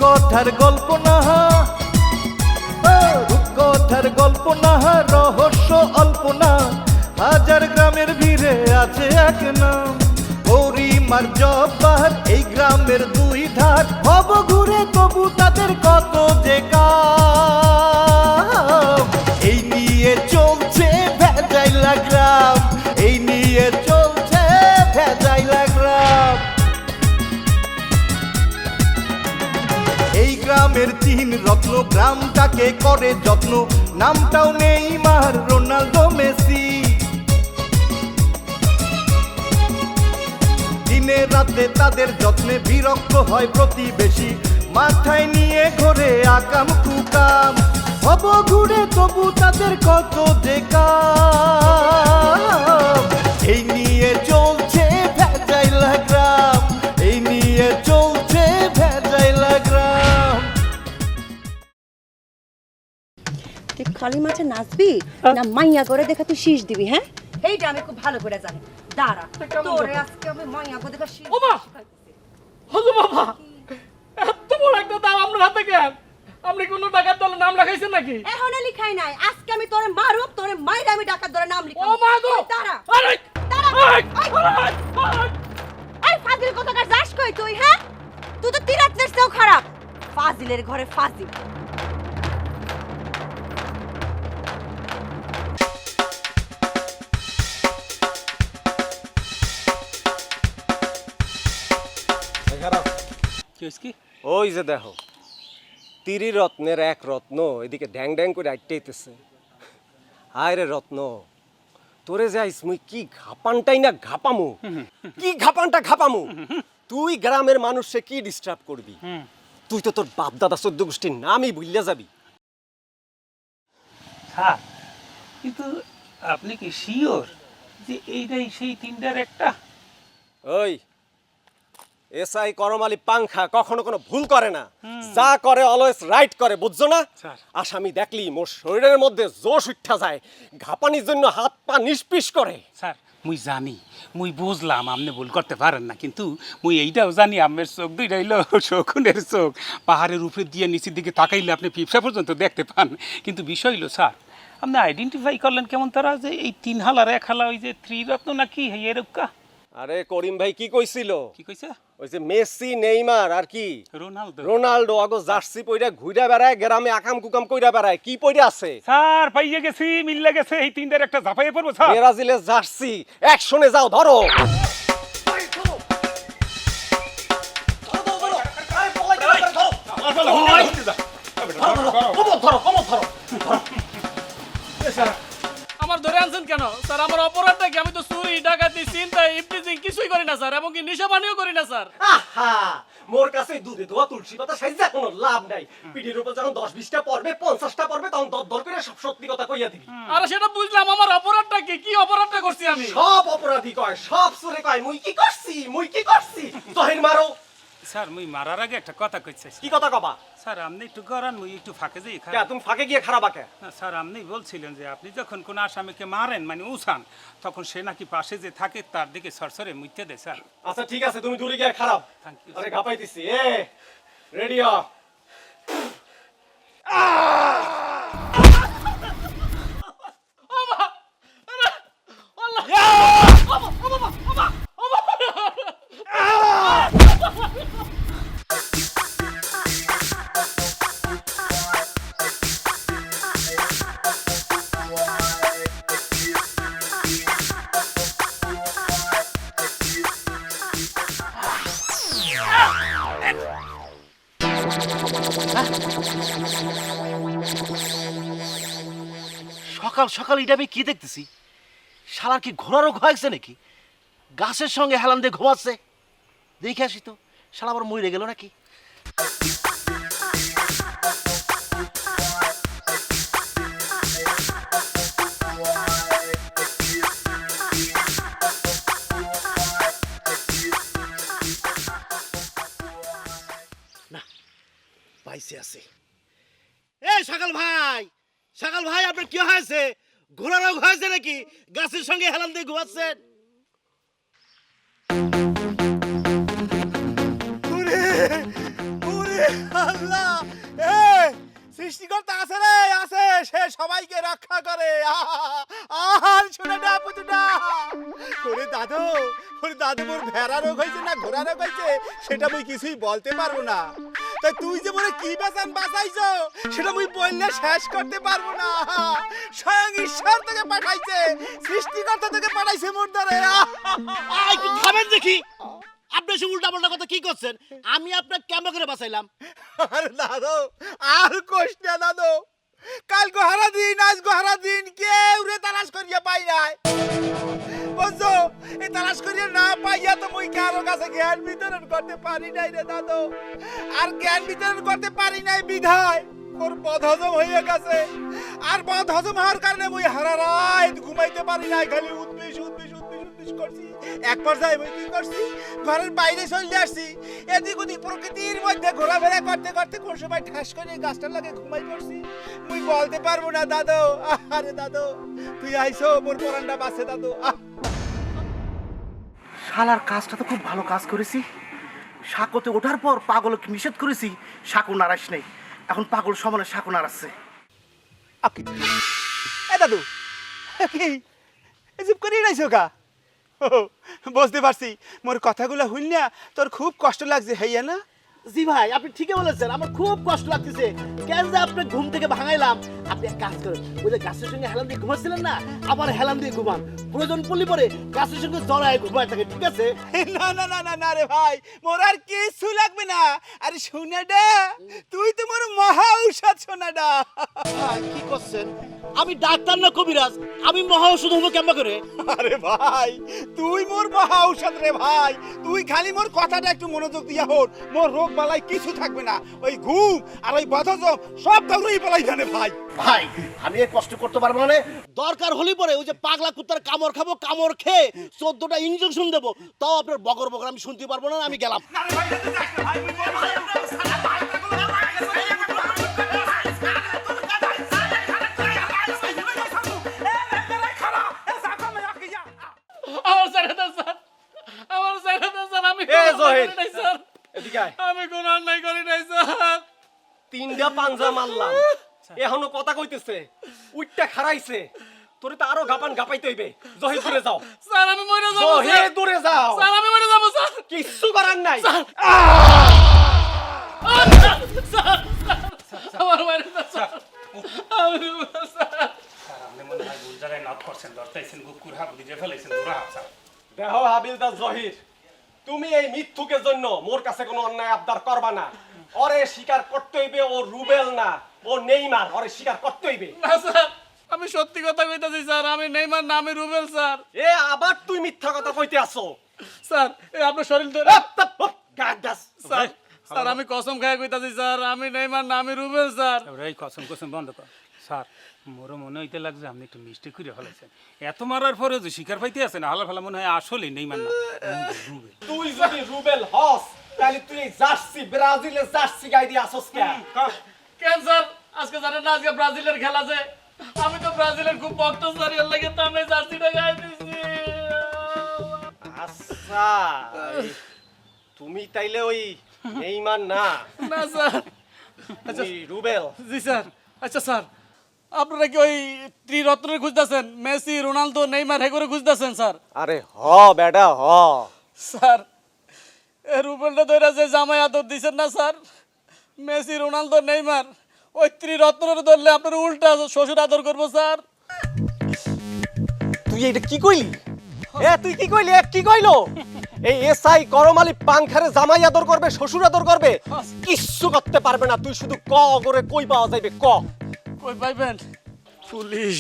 রূপকথার গল্প না, রূপকথার গল্প না, রহস্য অল্প না, হাজার গ্রামের ভিড়ে আছে এক নাম, গৌরীমার জব্বার এই গ্রামের দুই ধার, ভব ঘুরে তবু তাদের কত যে কাম। এই নিয়ে চলছে ভেজাইলা গ্রাম, এই নিয়ে চলছে ভেজাইলা গ্রাম। এই গ্রামের তিন রত্ন গ্রামটাকে করে যত্ন, নামটাও নেইমার, রোনাল্ডো, মেসি। দিনে রাতে তাদের যত্নে বিরক্ত হয় প্রতিবেশী, মাথায় নিয়ে ঘোরে আকাম কুকাম, ভব ঘুরে তবু তাদের কত যে কাম। এই নিয়ে চলছে ভেজাইলা গ্রাম, এই নিয়ে চলছে ভেজাইলা গ্রাম। তুই খালি মাঠে নাচবি না মাইয়া করে দেখা তুই শীষ দিবি? হ্যাঁ, এইটা আমি খুব ভালো করে জানি। দাঁড়া, তোরে আজকে আমি মাইয়া করে দেখা শীষ। ওমা হজু বাবা, এত বড় একটা দাম আপনার হাতে কেন? আপনি কোনো টাকার দলে নাম লেখাইছেন নাকি? এখনো লিখাই নাই। আজকে আমি তোরে মারুপ, তোরে মাইরা আমি ডাকাত ধরে নাম লিখাবো। ও মা গো, দাঁড়া আরে দাঁড়া। এই ফাজিল কোথাকার যাস কই তুই? হ্যাঁ, তুই তো তিরাত্রের চেয়েও খারাপ। ফাজিলের ঘরে ফাজিল। ওই যে দেখো তিরি রত্নের এক রত্ন এদিকে ড্যাং ড্যাং করে আটটাইতেছে। হায় রে রত্ন, তোরে যাইস মুই কি ঘাপানটাই না ঘাপামু, কি ঘাপানটা ঘাপামু। তুই গ্রামের মানুষে কি ডিস্টার্ব করবি? তুই তো তোর বাপ দাদা 14 গোষ্ঠীর নামই ভুলিয়া যাবি। হ্যাঁ, কিন্তু আপনি কি শিওর যে এইটাই সেই তিনটার একটা? ওই এসআই করম আলী পাংখা কখনো কোনো ভুল করে না, যা করে অলওয়েজ রাইট করে, বুঝছো না? আসামি দেখলি মোর শরীরের মধ্যে জোশ উঠা যায়, ঘাপানির জন্য হাত পা নিষ্পিস করে। স্যার মুই জানি, মুই বুঝলাম আপনি ভুল করতে পারেন না, কিন্তু মুই এইটাও জানি আমের চোখ দুইটা হইল শকুনের চোখ। পাহাড়ের উপরে দিয়ে নিচের দিকে তাকাইলে আপনি পিপসা পর্যন্ত দেখতে পান। কিন্তু বিষয় হইল স্যার, আপনি আইডেন্টিফাই করলেন কেমন তারা যে এই 3 হালার 1 হালা ওই যে ত্রিরত্ন নাকি এরকা? আরে করিম ভাই কি কইছিল? কি কইছে? ওই যে মেসি, নেইমার আর কি রোনাল্ডো আগো জার্সি পইরা ঘুইরা বেড়ায়, গ্রামে আকাম কুকাম কইরা বেড়ায়, কি পইরা আছে? স্যার পাইয়ে গেছি, মিললে গেছে, এই তিনটার একটা ঝাপাইয়ে পড়বো স্যার। ব্রাজিলের জার্সি, অ্যাকশনে যাও, ধরো। আমার ধরে আনছেন কেন স্যার? আমার অপরাধটা কি? আমি তো চুরি, ডাকাতি, ছিনতাই, ইফটিজিং কিছুই করি না স্যার, এবং কি নেশা পানিও করি না স্যার। আহা, মোর কাছে দুধে ধোয়া তুলসী পাতা সাইজা কোনো লাভ নাই। পিঠির উপর যখন 10-20টা পড়বে, 50টা পড়বে, তখন দর করে সব সত্যি কথা কইয়া দিবি। আরে সেটা বুঝলাম, আমার অপরাধটা কি? কি অপরাধটা করছি আমি? সব অপরাধী কয়, সব চোরে কয় মুই কি করছি, মুই কি করছি। জহির মারো। স্যার মুই মারার আগে একটা কথা কইছি। কি কথা কবা? স্যার আপনি একটু গরান, মুই একটু ফাঁকে যাই। কে তুমি ফাঁকে গিয়ে খারাপ আকে? স্যার আপনি বলছিলেন যে আপনি যখন কোন আসামিকে মারেন মানে উছান, তখন সে নাকি পাশে যে থাকে তার দিকে সরসরে মুইতে দেয় স্যার। আচ্ছা ঠিক আছে, তুমি দূরে গিয়ে খারাপ। Thank you. আরে ঘাপাই দিছি। রেডি হ। সকাল সকাল এটা আমি কি দেখতেছি? শালার কি ঘোড়া রোগ হয়েছে নাকি? গাছের সঙ্গে হেলান দিয়ে ঘুমাচ্ছে। দেখে আসি তো, শালা আবার মরে গেল নাকি? না, পাইছে আছে। এই সকাল ভাই, সকাল ভাই, আপনার কি হয়েছে? ঘোড়া রোগ হয়েছে নাকি? গাছের সঙ্গে হেলান দিয়ে ঘুমাচ্ছেন? ওরে ওরে আল্লাহ এ সৃষ্টিকর্তা আছে রে আছে, সে সবাইকে রক্ষা করে। আর শুনে না পুতুটা, ওরে দাদু মোর ভেড়া রোগ হয়েছে না ঘোড়া রোগ হয়েছে সেটা মুই কিছুই বলতে পারবো না। তাই তুই যে মোরে কি বাঁচাইছো সেটা মুই বললে শেষ করতে পারবো না। স্বয়ং ঈশ্বর তোকে পাঠাইছে, সৃষ্টিকর্তা তোকে পাঠাইছে মোর দ্বারে। একটু খাবেন দেখি, আপনি সে উল্টা পাল্টা কথা কি করছেন? আমি আপনাকে কেমন করে বাঁচাইলাম? আরে দাদু আর কষ্ট না দাদু, কাল গহারা দিন আজ গহারা দিন কেউ রে তালাশ করিয়া পাই নাই বুঝছো। এই তালাশ করিয়া না পাইয়া তো মুই কারো কাছে জ্ঞান বিতরণ করতে পারি নাই রে দাদু। আর জ্ঞান বিতরণ করতে পারি নাই বিধায় মোর বদ হজম হয়ে গেছে। আর বদ হজম হওয়ার কারণে মুই হারা রাত ঘুমাইতে পারি নাই, খালি উদ্বিস করছি। এক পর্যায়ে মুই কি করছি, ঘরের বাইরে চলে আসছি, এদিক ওদিক প্রকৃতির মধ্যে ঘোরাফেরা করতে করতে কোন সময় ঠাস করে গাছটার লাগে ঘুমাই পড়ছি। মুই বলতে পারবো না দাদু। আরে দাদু তুই আইছো, মোর পরানটা বাঁচে দাদু। শালার কাজটা তো খুব ভালো কাজ করেছি। সাঁকোতে ওঠার পর পাগলকে নিষেধ করেছি সাঁকো নাড়াইস নেই, এখন পাগল সমানে সাঁকো নাড়াচ্ছে। এ দাদু কি এসব করি নাইছো কা? বুঝতে পারছি, মোর কথাগুলো শুনিয়া তোর খুব কষ্ট লাগছে হইয়া না? জি ভাই, আপনি ঠিকই বলেছেন, আমার খুব কষ্ট লাগতেছে। কেন যে আপনি ঘুম থেকে ভাঙাইলাম। আপনি এক কাজ করেন, ওই যে গাছের সঙ্গে হেলান দিয়ে ঘুমাচ্ছিলেন না, আবার হেলান দিয়ে ঘুমান। প্রয়োজন পড়লে পরে গাছের সঙ্গে জড়ায় ঘুমায় থাকে, ঠিক আছে? না না না না না রে ভাই, মোর আর কিছু লাগবে না। আরে সোনাডা, তুই তো মোর মহা ঔষধ সোনাডা। ভাই, কি করছেন? আমি ডাক্তার না কবিরাজ, আমি মহা ওষুধ হবো কেমন করে? আরে ভাই তুই মোর মহা ঔষধ রে ভাই। তুই খালি মোর কথাটা একটু মনোযোগ দিয়া হন, মোর রোগ বালাই কিছু থাকবে না। ওই ঘুম আর ওই বদহজম সব দৌড়ই পালাই জানে ভাই। ভাই আমি এই কষ্ট করতে পারবো না। দরকার হলে পরে ওই যে পাগলা কুত্তার কামড় খাবো, কামড় খেয়ে 14টা ইনজেকশন দেবো, তাও আপনার বগর বগর আমি শুনতে পারবো না। আমি গেলাম। আমার ছেড়ে দেন স্যার, আমার ছেড়ে দেন স্যার, আমি এ জহির, নাই স্যার, এদিকে আয়। আমি কোনো অন্যায় করি নাই স্যার। তিনটা পাঞ্জা মারলাম, এখনো কথা কইতেছে, উইটটা খারাইছে। তোরে তো আরো গাপাইতে হইবে। জহির দূরে যাও, স্যার আমি মরে যাবো জহির স্যার। দূরে যাও, স্যার আমি মরে যাবো স্যার। কিচ্ছু করার নাই। স্যার, স্যার, আমার মায়ের স্যার, আমি স্যার। আপনি মনে হয় ভুল জায়গায় নাক করছেন, লড়তাইছেন, কুকুর হাত দিয়ে ফেলাইছেন, ধরা স্যার। দেখো হাবিলদার জহির, তুমি এই মিথ্যুকের জন্য মোর কাছে কোনো অন্যায় আবদার করবা না। ওরে স্বীকার করতে হইবে, ও রুবেল না, ও নেইমার, ওরে স্বীকার করতে হইবে। না স্যার, আমি সত্যি কথা কইতাছি স্যার, আমি নেইমার না, আমি রুবেল স্যার। এ আবার তুই মিথ্যা কথা কইতে আসো? স্যার এই আপনার শরীর ধরে স্যার, স্যার আমি কসম খাই কইতাছি স্যার, আমি নেইমার না, আমি রুবেল স্যার। এই কসম বন্ধ কর স্যার। মোরও মনে হইতে লাগছে আপনি একটু মিষ্টি করে ফেলাইছেন। এত মারার পরে যে শিকার পাইতে আছেন, হালা ফেলা মনে হয় আসলেই নেই মান না। তুই যদি রুবেল হস তাহলে তুই এই জার্সি, ব্রাজিলের জার্সি গাই দিয়ে আসস কেন? কেন স্যার আজকে জানেন না আজকে ব্রাজিলের খেলা আছে, আমি তো ব্রাজিলের খুব ভক্ত স্যার, এর লাগে তো আমি জার্সিটা গাই দিছি। আচ্ছা তুমি তাইলে ওই নেইমার না? না স্যার। তুমি রুবেল? জি স্যার। আচ্ছা স্যার, আপনারা কি ওই ত্রিরত্নের খুঁজতেছেন? মেসি, রোনালদো, নেইমার হে করে খুঁজতেছেন স্যার? আরে হ বেটা হ। স্যার এ রুবেলটা ধরে যে জামাই আদর দিছেন না স্যার, মেসি, রোনালদো, নেইমার, ওই ত্রিরত্নের ধরলে আপনার উল্টা শ্বশুর আদর করবো স্যার। তুই এটা কি কইলি? এ তুই কি কইলি? কি কইলো? এই এসআই করমালি পাংখারে জামাই আদর করবে, শ্বশুর আদর করবে? কিচ্ছু করতে পারবে না। তুই শুধু ক করে কই পাওয়া যাইবে ক। কই পাইবেন? পুলিশ,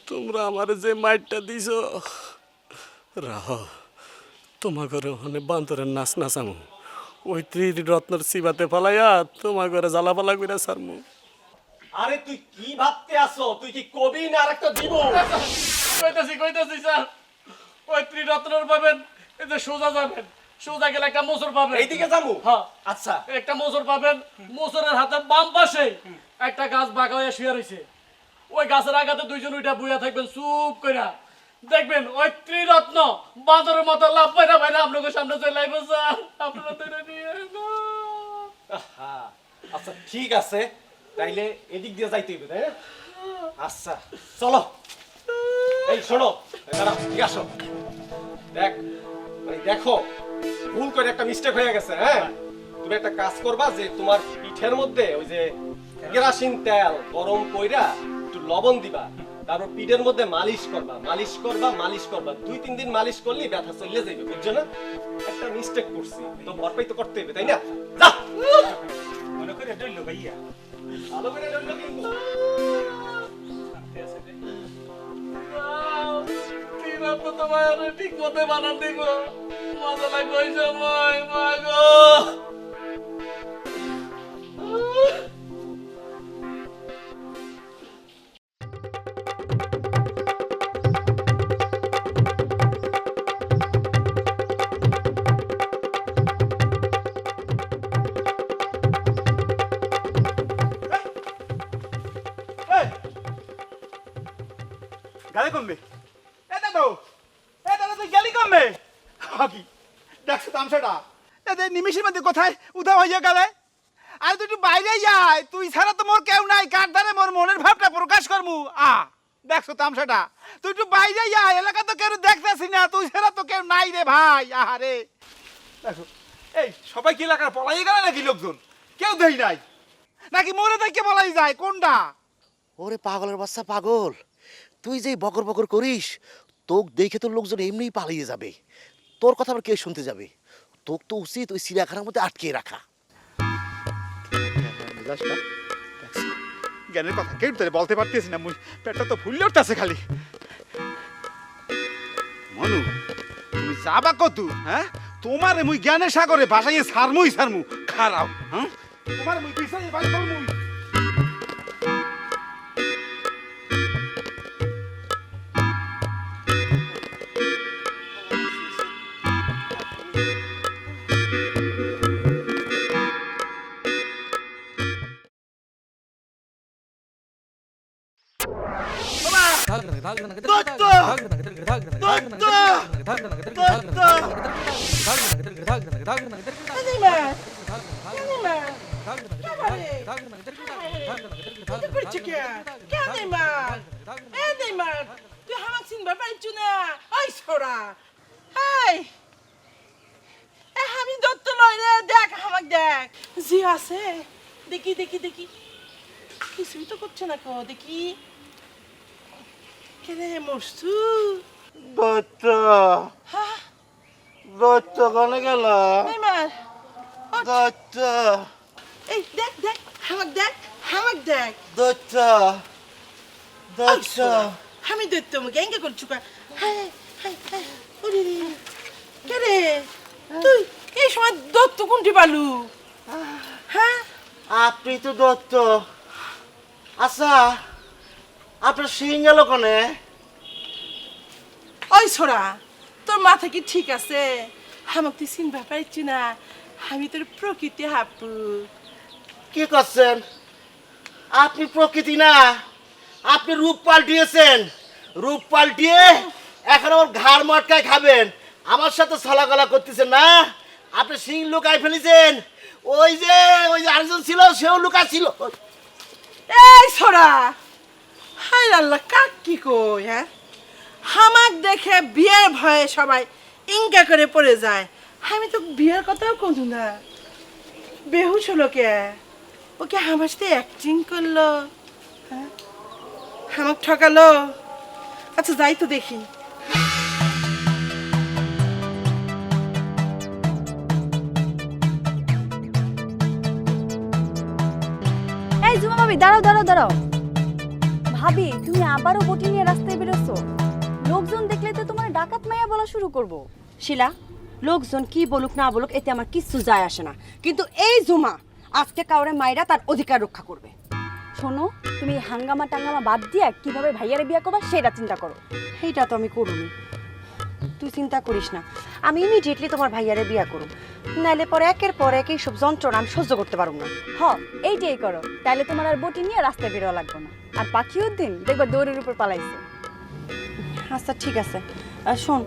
তোমরা আমার যে মাইটটা দিছো রাহ, তোমার ঘরে ওখানে বান্তরের নাচ নাচামু, ওই ত্রিরত্নের সিবাতে ফালাইয়া তোমার ঘরে জ্বালা পালা করে সারমু। আরে তুই কি ভাবতে আসো? তুই কি কবি না আরেকটা দিব? কইতাছি স্যার, ওই ত্রিরত্নের পাবেন, এই যে সোজা যাবেন, সোজা গেলে একটা মোচর পাবেন। এইদিকে যাবো? হ্যাঁ আচ্ছা। একটা মোচর পাবেন, মোচরের হাতের বাম পাশে একটা গাছ বাঁকা হয়ে শুয়ে রয়েছে, ওই গাছের আগাতে দুইজন ওইটা বুয়া থাকবেন চুপ কইরা, দেখবেন ওই ত্রিরত্ন বাঁদরের মতো লাভ পাইরা ভাইরা আপনাদের সামনে চলে আইবো স্যার, আপনারা ধরে নিয়ে আহা, আচ্ছা ঠিক আছে, তাইলে এদিক দিয়ে যাইতে হইবে তাই না? আচ্ছা চলো। এই শোনো, এই দাঁড়াও, ঠিক আসো। দেখ, মানে দেখো ভুল করে একটা মিস্টেক হয়ে গেছে। হ্যাঁ, তুমি একটা কাজ করবা যে তোমার পিঠের মধ্যে ওই যে কেরাসিন তেল গরম কইরা একটু লবণ দিবা, তারপর পিঠের মধ্যে মালিশ করবা, মালিশ করবা, মালিশ করবা। 2-3 দিন মালিশ করলেই ব্যথা চলে যাবে, বুঝছো না? একটা মিস্টেক করছি তো ভরপাই তো করতে হবে, তাই না? যা, মনে করে ডইল ভাইয়া। ভালো করে ডললো কিন্তু। তো তোমার ঠিক মতো বানান দিব, মজা লাগবে ওই সময় মা গো। গালি কমবে এ দাদা তুই গেলি কমবে কি দেখছো তামসাটা এদের নিমিষের মধ্যে কোথায় উধাও হয়ে গেলে। আর তুই একটু বাইরে যাই, তুই ছাড়া তো মোর কেউ নাই, কার ধারে মোর মনের ভাবটা প্রকাশ করমু। দেখছো তামসাটা, তুই একটু বাইরে যাই, এলাকা তো কেউ দেখতেছি না, তুই ছাড়া তো কেউ নাই রে ভাই। আহারে দেখো, এই সবাই কি এলাকার পলাই গেল নাকি লোকজন? কেউ দেই নাই নাকি মোরে দেখে বলাই যায় কোনটা? ওরে পাগলের বাচ্চা পাগল, তুই যে বকর বকর করিস, তোক দেখে তোর লোকজন এমনিই পালিয়ে যাবে। তোর কথা আবার কে শুনতে যাবে? তোক তো উচিত ওই চিড়িয়াখানার মধ্যে আটকে রাখা। জ্ঞানের কথা কেউ তোরে বলতে পারতেছি না, মুই পেটটা তো ফুললে উঠতেছে খালি। মনু তুমি যাবা কত? হ্যাঁ, তোমার মুই জ্ঞানের সাগরে ভাসাইয়ে সারমুই সারমু, খারাও। হ্যাঁ, তোমার মুই পিছাইয়ে বাড়ি করমুই। জি আছে, দেখি দেখি দেখি, কিছুই তো করছে না কো, দেখি কেনে মরছু। দত্ত দত্ত কনে গেল? নেইমার, দত্ত এই দেখ দেখ, হামাক দেখ, হামাক দেখ। দত্ত দত্ত আমি দত্ত মুখে এঙ্গে করছু কা। হাই হাই হাই, ওরে রে, কেরে তুই এই সময় দত্ত কোনটি পালু? হ্যাঁ, আপনি তো দত্ত। আচ্ছা, আপনার সিং গেল কনে? ওই ছোড়া, তোর মাথা কি ঠিক আছে? আমাকে তুই চিনবা পারছি না, আমি তোর প্রকৃতি হাপু। কি করছেন আপনি? প্রকৃতি না, আপনি রূপ পাল্টিয়েছেন। রূপ পাল্টিয়ে এখন আমার ঘাড় মটকায় খাবেন। আমার সাথে ছলাগলা করতেছেন না? আপনি সিং লুকাই ফেলেছেন। ওই যে আরেকজন ছিল, সেও লুকা ছিল। এই ছোড়া, হাই আল্লাহ, কাক কি কই? হ্যাঁ, হামাক দেখে বিয়ের ভয়ে সবাই ইনকা করে পড়ে যায়। আমি তো বিয়ের কথাও কইল না। বেহুশ হলো কে? ওকে আমার সাথে অ্যাক্টিং করলো, হ্যাঁ, হামাক ঠকালো। আচ্ছা যাই তো দেখি। এই জুমা ভাবি, দাঁড়াও দাঁড়াও দাঁড়াও। ভাবি, তুমি আবারও বটি নিয়ে রাস্তায় বেরোছো? লোকজন দেখলে তো তোমার ডাকাত মাইয়া বলা শুরু করবো। শিলা, লোকজন কি বলুক না বলুক এতে আমার কিচ্ছু যায় আসে না, কিন্তু এই জুমা আজকে কাউরে মাইরা তার অধিকার রক্ষা করবে। শোনো, তুমি হাঙ্গামা টাঙ্গামা বাদ দিয়ে কিভাবে ভাইয়ারে বিয়ে করবা সেটা চিন্তা করো। সেইটা তো আমি করুনি, তুই চিন্তা করিস না। আমি ইমিডিয়েটলি তোমার ভাইয়ারে বিয়ে করুম, নাইলে পরে একের পর এক এইসব যন্ত্রণা আমি সহ্য করতে পারবো না। এইটাই করো, তাহলে তোমার আর বটি নিয়ে রাস্তায় বেরোয়া লাগবে না। আর পাখিউদ্দিন দেখবা দৌড়ের উপর পালাইছে। আচ্ছা ঠিক আছে, শোন,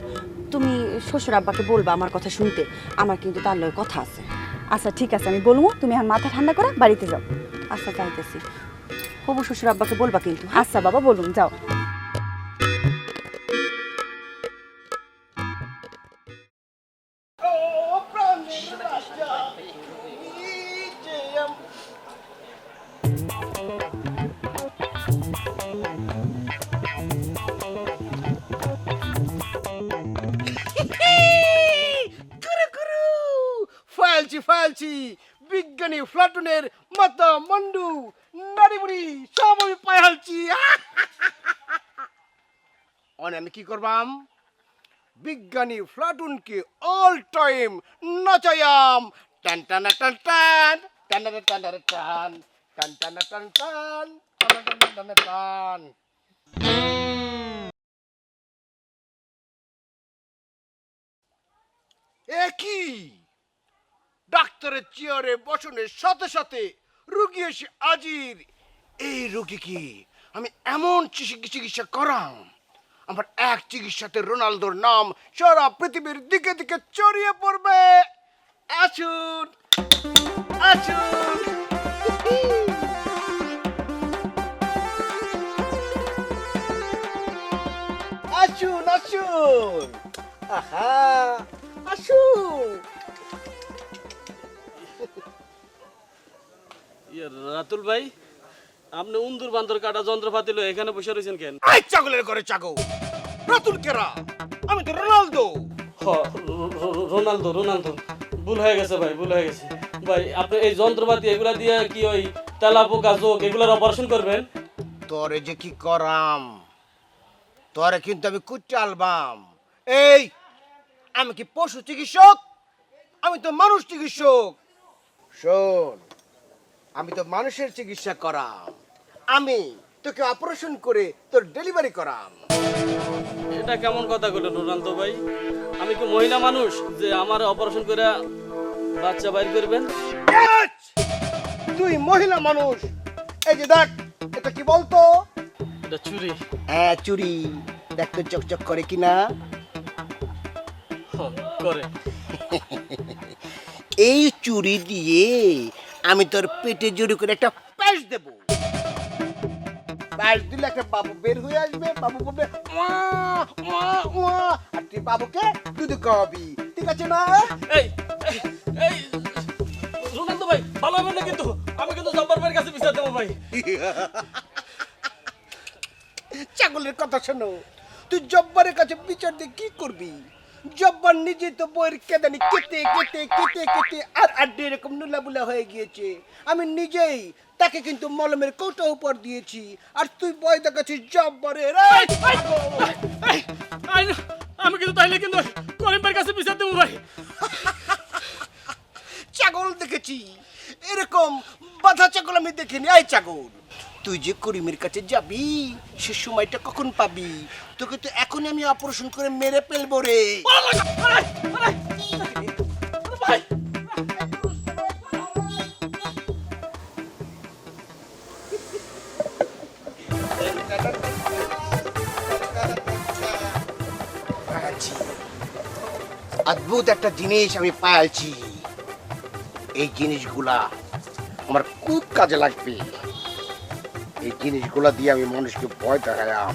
তুমি শ্বশুর আব্বাকে বলবা আমার কথা শুনতে, আমার কিন্তু তার লয় কথা আছে। আচ্ছা ঠিক আছে, আমি বলবো, তুমি এখন মাথা ঠান্ডা করে বাড়িতে যাও। আচ্ছা যাইতেছি। হবু শ্বশুর আব্বাকে বলবা কিন্তু। আচ্ছা বাবা বলুন, যাও। ফাইলছি বিজ্ঞানী প্লাটুনের মাতা মন্ডু নাড়িবুড়ি সব আমি পাইলছি। আমি কি করবাম, বিজ্ঞানী প্লাটুনকে অল টাইম নাচায়াম। টান টান টান টান টান টান টান টান টান টান টান টান টান টান। একই ডাক্তারের চেয়ারে বসনের সাথে সাথে রুগী এসে হাজির। এই রোগীকে আমি এমন চিকিৎসা করাম, আমার এক চিকিৎসাতে রোনালদোর নাম সারা পৃথিবীর দিকে দিকে ছড়িয়ে পড়বে। আসুন আসুন। আসুন আসুন, আহা আসুন। রাতুল ভাই, আপনি উন্দুর বান্দর কাটা যন্ত্রপাতি লয়ে এখানে বসে রয়েছেন কেন? এই ছাগলের ঘরে ছাগল, রাতুল কেরা? আমি তো রোনালদো। রোনালদো ভুল হয়ে গেছে ভাই, ভুল হয়ে গেছে ভাই। আপনি এই যন্ত্রপাতি এগুলা দিয়ে কি ওই তেলা পোকা যোগ এগুলার অপারেশন করবেন? তোরে যে কি করাম, তোরে কিন্তু আমি কুটে আলবাম। এই আমি কি পশু চিকিৎসক? আমি তো মানুষ চিকিৎসক। শোন, আমি তো মানুষের চিকিৎসা করাম, আমি তোকে অপারেশন করে তোর ডেলিভারি করাম। এটা কেমন কথা বললেন রোনালদো ভাই? আমি কি মহিলা মানুষ যে আমার অপারেশন করে বাচ্চা বাইর করবেন? Yes! তুই মহিলা মানুষ। এই যে দেখ, এটা কি বলতো? এটা চুরি। হ্যাঁ চুরি, দেখ তো চকচক করে কিনা। করে। এই চুরি দিয়ে আমি তোর পেটে জোরে করে একটা প্যাচ দেব। প্যাচ দিলে একটা বাবু বের হয়ে আসবে, বাবু বলবে ওয়া ওয়া ওয়া, আর তুই বাবুকে দুধ খাওয়াবি, ঠিক আছে না? এই এই রোনালদো ভাই, ভালো হবে না কিন্তু। আমি কিন্তু জব্বার ভাইয়ের কাছে বিচার দেবো ভাই। ছাগলের কথা শোনো, তুই জব্বারের কাছে বিচার দিয়ে কি করবি? জব্বার নিজে তো বইয়ের কেদানি কেটে কেটে কেটে কেটে আর আড্ডি এরকম নুলাবুলা হয়ে গিয়েছে। আমি নিজেই তাকে কিন্তু মলমের কৌটো উপর দিয়েছি, আর তুই বই দেখাচ্ছিস জব্বারের। আমি কিন্তু তাইলে কিন্তু করিম ভাইয়ের কাছে বিচার দেবো ভাই। ছাগল দেখেছি, এরকম বাধা ছাগল আমি দেখিনি। আই ছাগল, তুই যে করিমের কাছে যাবি সে সময়টা কখন পাবি? তোকে তো এখনই আমি অপারেশন করে মেরে ফেলবো রে। অদ্ভুত একটা জিনিস আমি পাইছি। এই জিনিসগুলা আমার খুব কাজে লাগবে। এই জিনিসগুলা দিয়ে আমি মানুষকে ভয় দেখালাম,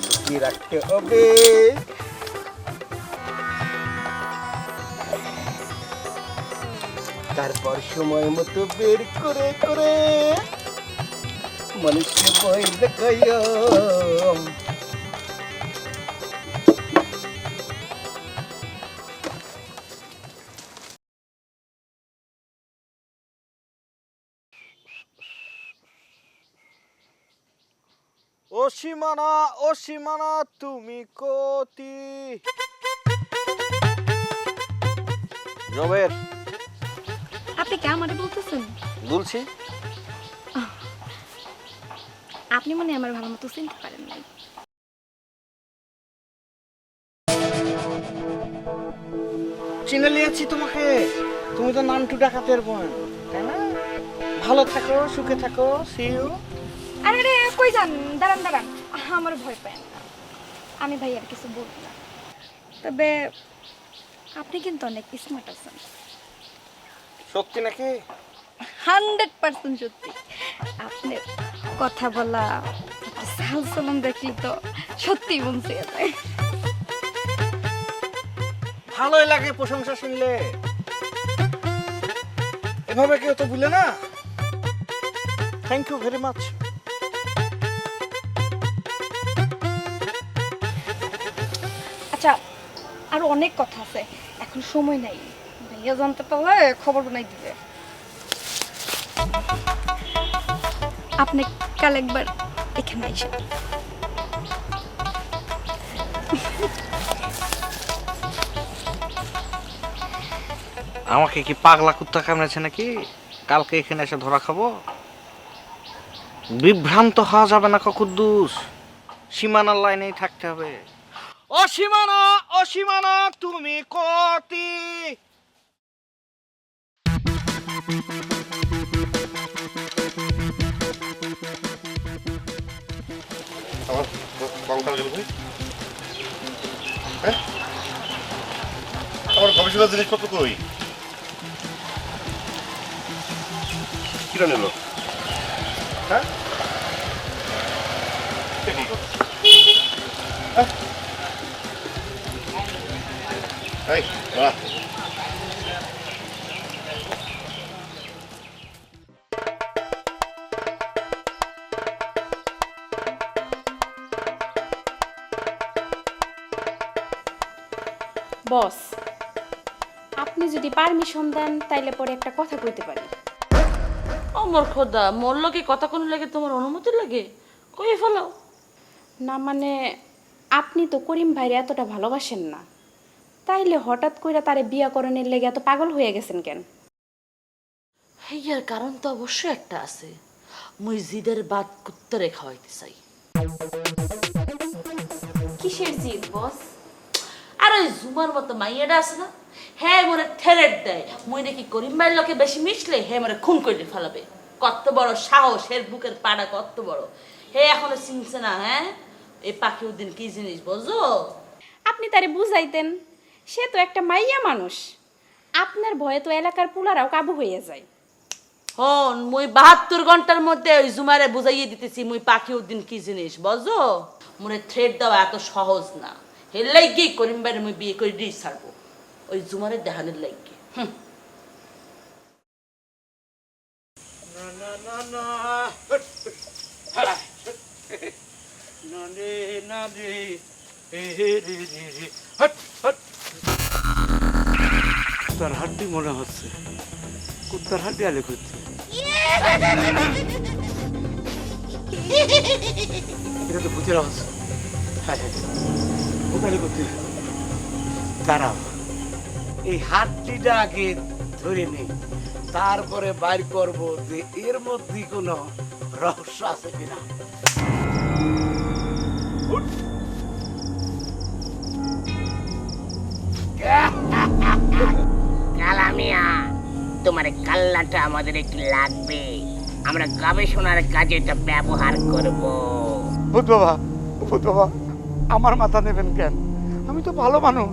লুকিয়ে রাখতে হবে। তারপর সময় মতো বের করে করে মানুষকে ভয় দেখাইলাম। ও সীমানা তুমি কতি জবের আপনি কে আমারে বলতেছেন? বলছি। আপনি মনে হয় আমার ভালো মতো চিনতে পারেন নাই। চিনে নিয়েছি তোমাকে, তুমি তো নান্টু ডাকাতের বোন, তাই না? ভালো থাকো, সুখে থাকো, সিউ। আরে রে কই যান? দাঁড়ান দাঁড়ান, আমার ভয় পায় না, আমি ভাই আর কিছু বলবো না। তবে আপনি কিন্তু অনেক স্মার্ট আছেন। সত্যি নাকি? 100% সত্যি। আপনার কথা বলা, চাল চলন দেখলি তো সত্যি মন ছুঁয়ে যায়। ভালোই লাগে প্রশংসা শুনলে। এভাবে কেউ তো ভুলে না। Thank you very much. আচ্ছা, আরো অনেক কথা আছে, এখন সময় নাই। ভাইয়া জানতে পারলে খবর বানাই দিবে। আপনি কাল একবার এখানে আইসেন। আমাকে কি পাগলা কুত্তা কামড়েছে নাকি? কালকে এখানে এসে ধরা খাবো? বিভ্রান্ত হওয়া যাবে না কুদ্দুস, সীমানার লাইনেই থাকতে হবে। ও সীমানা, ও সীমানা, তুমি কতি। আমার কঙ্কাল গেল ভাই। হ্যাঁ, আমার গবেষণার জিনিসপত্র কই? কিরা নিল? হ্যাঁ, এই বাহ, বস, আপনি যদি পারমিশন দেন তাইলে পরে একটা কথা কইতে পারি। আমার খোদা, মোর লগে কথা কোন লাগে তোমার অনুমতি লাগে? কই ফেলো। না মানে, আপনি তো করিম ভাইরে এতটা ভালোবাসেন না, তাইলে হঠাৎ কইরা তারে বিয়া করণের লেগে এত পাগল হয়ে গেছেন কেন? ইয়ার কারণ তো অবশ্যই একটা আছে। মুই জিদের বাদ কুত্তরে খাওয়াইতে চাই। কিসের জিদ বস? আর ওই জুমার মতো মাইয়াটা আছে না, হ্যাঁ মনে ঠেরেট দেয় মুই নাকি করিম ভাইয়ের লোকে বেশি মিশলে হে মনে খুন করে ফেলাবে। কত বড় সাহস, এর বুকের পাড়া কত বড়, হে এখনো চিনছে না। হ্যাঁ, এই পাখি উদ্দিন কি জিনিস বুঝো? আপনি তারে বুঝাইতেন, সে তো একটা মাইয়া মানুষ। আপনার ভয়ে তো এলাকার পুলারাও কাবু হয়ে যায়। হন, মুই 72 ঘন্টার মধ্যে ওই জুমারে বুঝাইয়ে দিতেছি মুই পাখি উদ্দিন কি জিনিস বুঝো। মনে থ্রেড দেওয়া এত সহজ না। এর লাইগে করিম ভাইয়ের মুই বিয়ে করে দিয়ে ছাড়বো, ওই জুমারে দেখানোর লাইগে। কুত্তার হাড্ডি মনে হচ্ছে, কুত্তার হাড্ডি আলে খুঁজছে। এটা তো ভূতের আওয়াজ। হ্যাঁ হ্যাঁ, ভূতালি করতে দাঁড়াও, এই হাড্ডিটা আগে ধরে নেই, তারপরে বাইর করবো যে এর মধ্যে কোনো রহস্য আছে কিনা। কালামিয়া, তোমার কাল্লাটা আমাদের একটু লাগবে, আমরা গবেষণার কাজে এটা ব্যবহার করব। ভূত বাবা, ভূত বাবা, আমার মাথা নেবেন কেন? আমি তো ভালো মানুষ।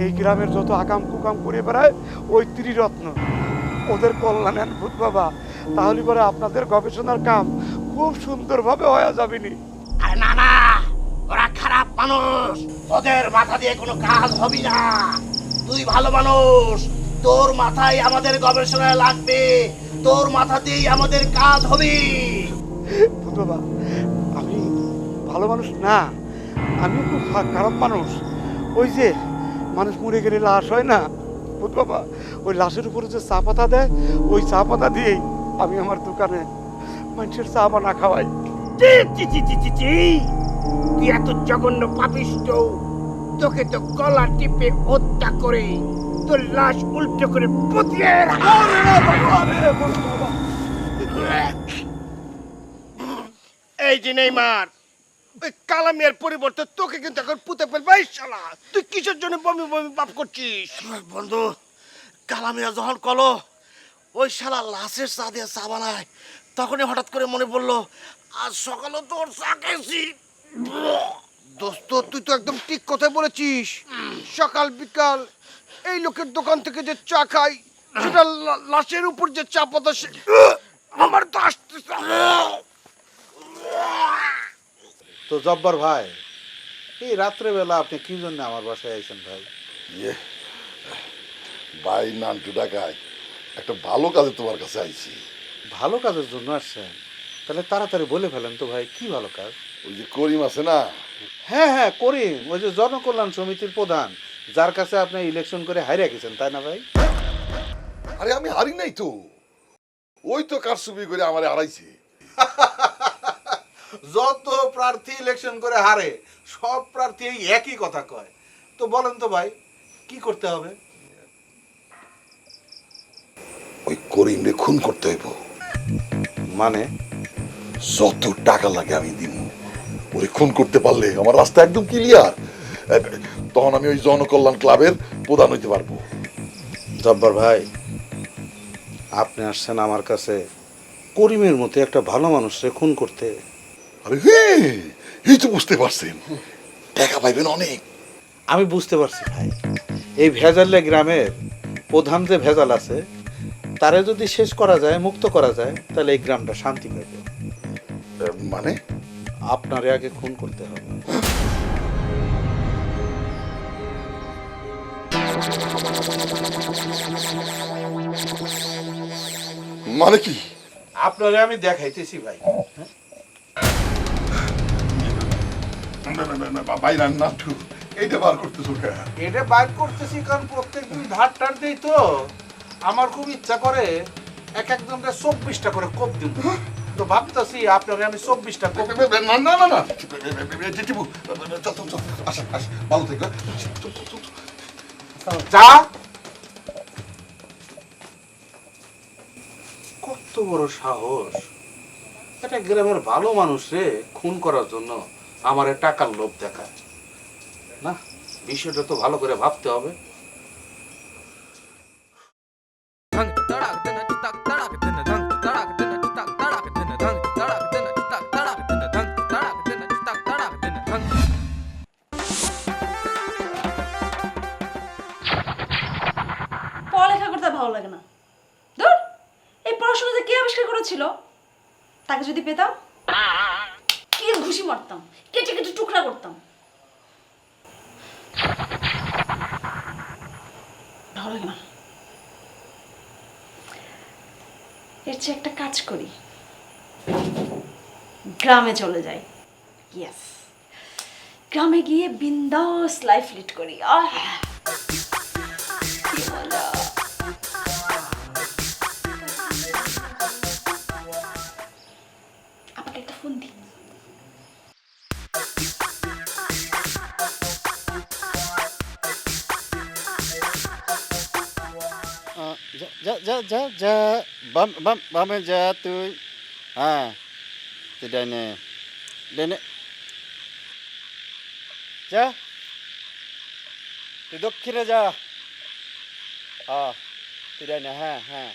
এই গ্রামের যত আকাম কুকাম করে বেড়ায় ওই ত্রিরত্ন, ওদের কল্যাণ নেন ভূত বাবা, তাহলে পরে আপনাদের গবেষণার কাম খুব সুন্দরভাবে হয়ে যাবেনি। আরে না না, ওরা খারাপ মানুষ, ওদের মাথা দিয়ে কোনো কাজ হবে না। তুই ভালো মানুষ, তোর মাথায় আমাদের গবেষণায় লাগবে, তোর মাথা দিয়েই আমাদের কাজ হবে। ভূত বাবা, আমি ভালো মানুষ না, আমি খুব খারাপ মানুষ। ওই যে মানুষ মরে গেলে লাশ হয় না ভূত বাবা, ওই লাশের উপরে যে চা পাতা দেয়, ওই চা পাতা দিয়েই আমি আমার দোকানে মানুষের চা বানা খাওয়াই। তুই এত জঘন্য পাপিষ্ট, তোকে তো গলা টিপে হত্যা করে তোর লাশ উল্টো করে পুঁতিয়ে এই যে নেইমার, ওই কালামিয়ার পরিবর্তে তোকে কিন্তু এখন পুঁতে ফেলবে। শালা, তুই কিসের জন্য বমি বমি পাপ করছিস? বন্ধু, কালামিয়া যখন কলো ওই শালা লাশের চা দিয়ে চা বানায়, তখনই হঠাৎ করে মনে পড়লো আজ সকালে তোর চা খেয়েছি। দোস্ত, তুই তো একদম ঠিক কথা বলেছিস। সকাল বিকাল এই লোকের দোকান থেকে যে চা খাই, সেটা লাশের উপর যে চাপাতো সে আমার তো আসতেছে। তো জব্বার ভাই, এই রাত্রেবেলা আপনি কি জন্য আমার বাসায় আইছেন ভাই? ভাই নান্টু ডাকায় একটা ভালো কাজে তোমার কাছে আইছি। ভালো কাজের জন্য আসছেন? তাহলে তাড়াতাড়ি বলে ফেলেন তো ভাই, কি ভালো কাজ? ওই যে করিম আছে না, হ্যাঁ হ্যাঁ, করিম, ওই যে জনকল্যাণ সমিতির প্রধান, যার কাছে আপনি ইলেকশন করে হাইরা গেছেন, তাই না ভাই? আরে আমি হারি নাই তো, ওই তো কারসুপি করে আমারে হারাইছে। যত প্রার্থী ইলেকশন করে হারে, সব প্রার্থী এই একই কথা কয়। তো বলেন তো ভাই, কি করতে হবে? ওই করিমরে খুন করতে হইব। মানে? যত টাকা লাগে আমি দিব, ওরে খুন করতে পারলে আমার রাস্তা একদম ক্লিয়ার। তখন আমি ওই জনকল্যাণ ক্লাবের প্রধান হইতে পারবো। জব্বার ভাই, আপনি আসছেন আমার কাছে করিমের মতো একটা ভালো মানুষকে খুন করতে। আরে হ্যাঁ, এই তো বুঝতে পারছেন, টাকা পাইবেন অনেক। আমি বুঝতে পারছি ভাই, এই ভেজালে গ্রামের প্রধান যে ভেজাল আছে, তারে যদি শেষ করা যায়, মুক্ত করা যায়, তাহলে এই গ্রামটা শান্তি পাবে। মানে? আপনারে আগে খুন করতে হবে। মানে কি? আপনারে আমি দেখাইতেছি ভাই। ভাই নান্টু, এইটা বার করতেছো কেন? এটা বাইর করতেছি কারণ প্রত্যেকদিন ধার টার দেই তো, আমার খুব ইচ্ছা করে এক একজনকে 24টা করে কোপ দিব। তো ভাবতেছি আপনারে আমি 24টা কোপ। না না না না, টিপু, চল চল চল, আসা আসা, ভালো থেকো। যা। কত বড় সাহস! এটা গ্রামের ভালো মানুষ রে খুন করার জন্য আমারে টাকার লোভ দেখায় না। বিষয়টা তো ভালো করে ভাবতে হবে। পড়ালেখা করতে ভালো লাগে না। ধুর, এই পড়াশোনা যে কে আবিষ্কার করেছিল, তাকে যদি পেতাম কি ঘুষি মারতাম, কেটে কেটে টুকরা করতাম। ভালো লাগে না। এর চেয়ে একটা কাজ করি, গ্রামে চলে যাই। ইয়েস, গ্রামে গিয়ে বিন্দাস লাইফ লিড করি। কি মজা! আপনাকে একটা ফোন দিই। যা যা যা যা, বামে যা তুই। হ্যাঁ, তুই ডাইনে ডাইনে যা, তুই দক্ষিণে যা। তুই ডাইনে। হ্যাঁ হ্যাঁ।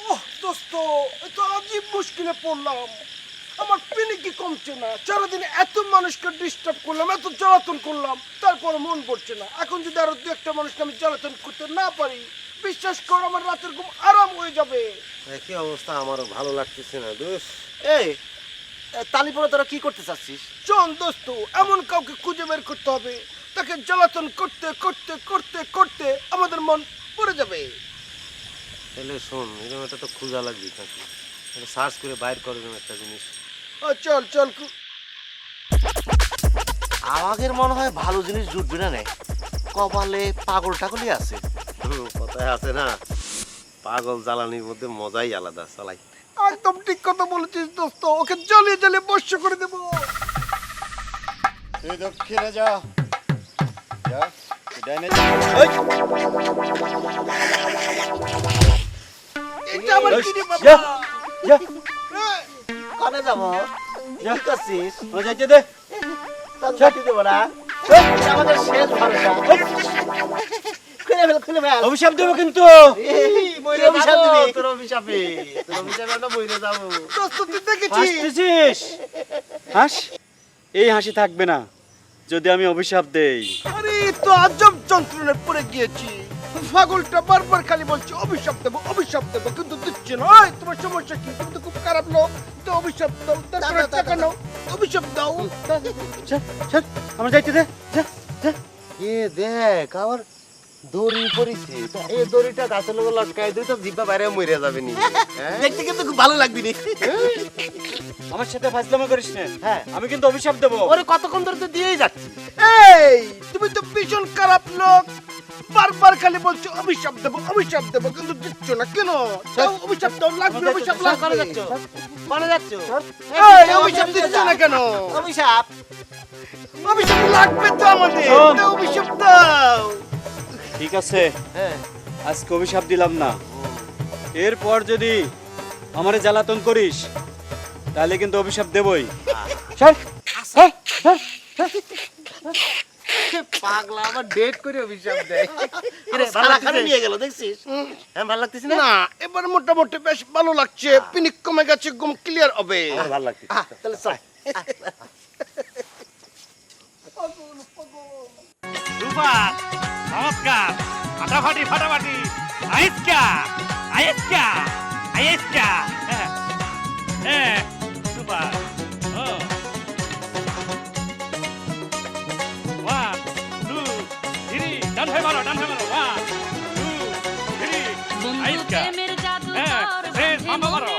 ওহ দোস্ত, এ তো আজীব মুশকিলে পড়লাম। আমার পেনি কি কমছে না। সারাদিনে এত মানুষকে ডিস্টার্ব করলাম, এত জ্বালাতন করলাম, তারপর মন পড়ছে না। এখন যদি আরো দু একটা মানুষকে আমি জ্বালাতন করতে না পারি, বিশ্বাস কর আমার রাতের ঘুম আরাম হয়ে যাবে। একই অবস্থা, আমারও ভালো লাগতেছে না দোষ। এই তালিপরে তোরা কি করতে চাচ্ছিস? চল দোস্ত, এমন কাউকে খুঁজে বের করতে হবে, তাকে জ্বালাতন করতে করতে করতে করতে আমাদের মন পড়ে যাবে। তাহলে শোন, এরকম একটা তো খোঁজা লাগবে থাকি, সার্চ করে বাইর করে দেবো একটা জিনিস। চল চল। আমাদের মনে হয় ভালো জিনিস জুটবে না রে, কপালে পাগল টাগলই আছে। কথায় আছে না, পাগল জ্বালানির মধ্যে মজাই আলাদা। চালাই। একদম ঠিক কথা বলেছিস দোস্ত, ওকে জ্বালিয়ে জ্বালিয়ে বর্ষ করে দেবো। তুই দক্ষিণে যা, যা, তুই ডাইনে যা। এটা আবার কি রে বাবা? কানে যাবো? কি করছিস? যাইতে দে। ছাটি দেবো না, আমাদের শেষ ভরসা। খুলে ফেল, খুলে ফেল। অভিশাপ দেবো কিন্তু। অভিশাপ দিবি? তোর অভিশাপে, তোর অভিশাপে আমরা বইরে যাবো। দোস্ত তুই দেখেছিস? হাসতেছিস? হাস, এই হাসি থাকবে না যদি আমি অভিশাপ দেই। আরে তো আজব যন্ত্রণায় পড়ে গিয়েছি। পাগলটা বারবার খালি বলছে অভিশাপ দেবো কিন্তু দিচ্ছে না। ওই, তোমার সমস্যা কি? তুমি তো খুব খারাপ লোক, তো অভিশাপ দাও, তারপরে টাকা নাও, অভিশাপ দাও। আমার যাইতে দে, যা যা। এ দেখ আমার দড়ি পড়েছে, এই দড়িটা গাছের লোক লটকাই দিই তো জিব্বা বাইরে মরে যাবে নি। দেখতে কিন্তু খুব ভালো লাগবে নি। আমার সাথে ফাজলামো করিস না। হ্যাঁ, আমি কিন্তু অভিশাপ দেবো। ওরে কতক্ষণ ধরে তো দিয়েই যাচ্ছি। এই, তুমি তো ভীষণ খারাপ লোক, বারবার খালি বলছো অভিশাপ দেবো কিন্তু দিচ্ছ না কেন? দাও, অভিশাপ দাও, লাগবে অভিশাপ লাগবে। কোনে যাচ্ছ? এই, অভিশাপ দিচ্ছ না কেন? অভিশাপ অভিশাপ লাগবে তো আমাদের, দাও, অভিশাপ দাও। ঠিক আছে, হ্যাঁ আজকে অভিশাপ দিলাম না, এরপর যদি আমারে জ্বালাতন করিস তাহলে কিন্তু অভিশাপ দেবই। পাগলা আমার ডেট করে অভিশাপ দেয়। ভালো লাগছে নিয়ে গেল দেখছিস? হ্যাঁ ভালো লাগতেছে না? না, এবার মোটামুটি বেশ ভালো লাগছে, পিনিক কমে গেছে, ঘুম ক্লিয়ার হবে। ভালো লাগতেছে। তাহলে চল। সুপার নমস্কার, ফাটাফাটি ফাটাফাটি, আইসকা আইসকা আইসকা, হ্যাঁ সুপার। ওয়ান টু থ্রি, ডান হয়ে মারো, ওয়ান টু থ্রি, আইসকা, হ্যাঁ শেষ, মামা মারো,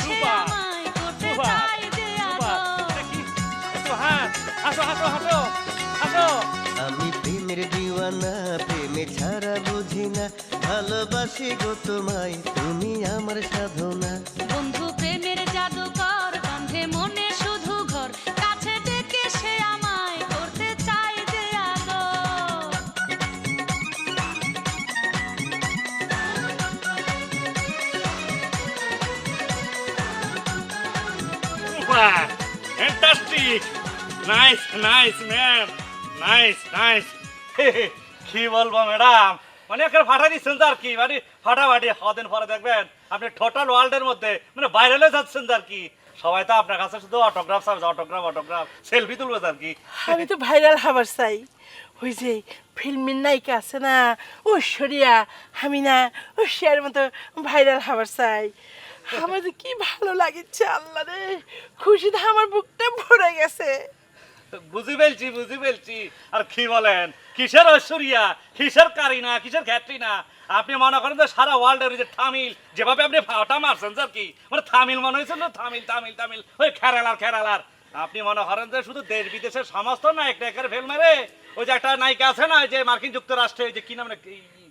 সুপার সুপার সুপার। একটু হাত, হাসো হাসো হাসো হাসো। আমি প্রেমের দিওয়ানা, প্রেমে ছাড়া বুঝি না, ভালোবাসি গো তোমায়, তুমি আমার সাধনা। বন্ধু প্রেমের জাদুকর, বাঁধে মনে শুধু ঘর, কাছে ডেকে সে আমায় করতে চায় যে আদর। Super, fantastic, nice nice ma'am, nice nice. কি বলবো ম্যাডাম, মানে এখানে ফাটা দিচ্ছেন আর কি, মানে ফাটাফাটি। কদিন পরে দেখবেন আপনি টোটাল ওয়ার্ল্ডের মধ্যে মানে ভাইরালে যাচ্ছেন আর কি। সবাই তো আপনার কাছে শুধু অটোগ্রাফ চাবে, অটোগ্রাফ সেলফি তুলবে আর কি। আমি তো ভাইরাল হবার চাই। ওই যে ফিল্মের নায়িকা আছে না ঐশ্বরিয়া, আমি না ঐশ্বরিয়ার মতো ভাইরাল হবার চাই। আমার যে কি ভালো লাগছে, আল্লাহ রে, খুশিতে আমার বুকটা ভরে গেছে। বুঝি ফেলছি। আর কি বলেন, কিসের ঐশ্বরিয়া, কিসের কারিনা, কিসের ক্যাটরিনা? আপনি মনে করেন যে সারা ওয়ার্ল্ডের যে তামিল যেভাবে আপনি ফাটা মারছেন আর কি, মানে তামিল মনে হয়েছে না, তামিল ওই খেরালার। আপনি মনে করেন যে শুধু দেশ বিদেশের সমস্ত নায়কের ফেল মেরে, ওই যে একটা নায়িকা আছে না, যে মার্কিন যুক্তরাষ্ট্রে, যে কি নাম,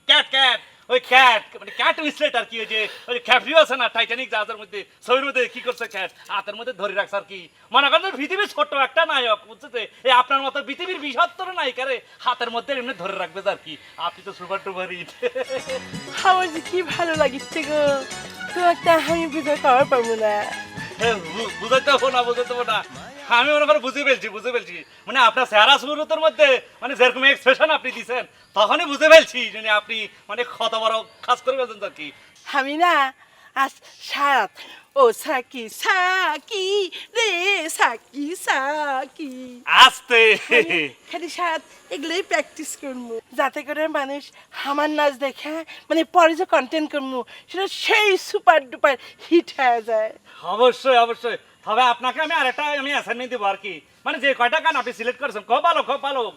ক্যাট, ওই ক্যাট মানে ক্যাট উইসলেট আর কি, ওই যে ক্যাপ্রিও আছে না টাইটানিক জাহাজের মধ্যে, ছবির মধ্যে কি করছে ক্যাট, হাতের মধ্যে ধরে রাখছে আর কি। মনে করেন পৃথিবীর ছোট্ট একটা নায়ক, বুঝছে, এই আপনার মতো পৃথিবীর ৭২ নায়িকারে হাতের মধ্যে এমনি ধরে রাখবে আর কি। আপনি তো সুপার টুপার হিট। আমার যে কি ভালো লাগছে গো, তো একটা আমি বুঝে খাওয়ার পাবো না। বুঝাইতে হবো না, আমি মনে করে বুঝে ফেলছি। মানে আপনার চেহারা সুরতের মধ্যে মানে যেরকম এক্সপ্রেশন আপনি দিচ্ছেন, তখনই বুঝে ফেলছি যে আপনি মানে কত বড় কাজ করে ফেলছেন আর কি। আমি না আজ সারাত ও সাকি রে সাকি আস্তে খালি সারাত এগুলোই প্র্যাকটিস করবো, যাতে করে মানুষ আমার নাচ দেখে মানে পরে যে কন্টেন্ট করবো সেটা সেই সুপার ডুপার হিট হয়ে যায়। অবশ্যই। তবে আপনাকে আমি আরেকটা অ্যাসাইনমেন্ট দেবো আর কি, মানে যে কয়টা গান আপনি সিলেক্ট করেছেন খুব ভালো,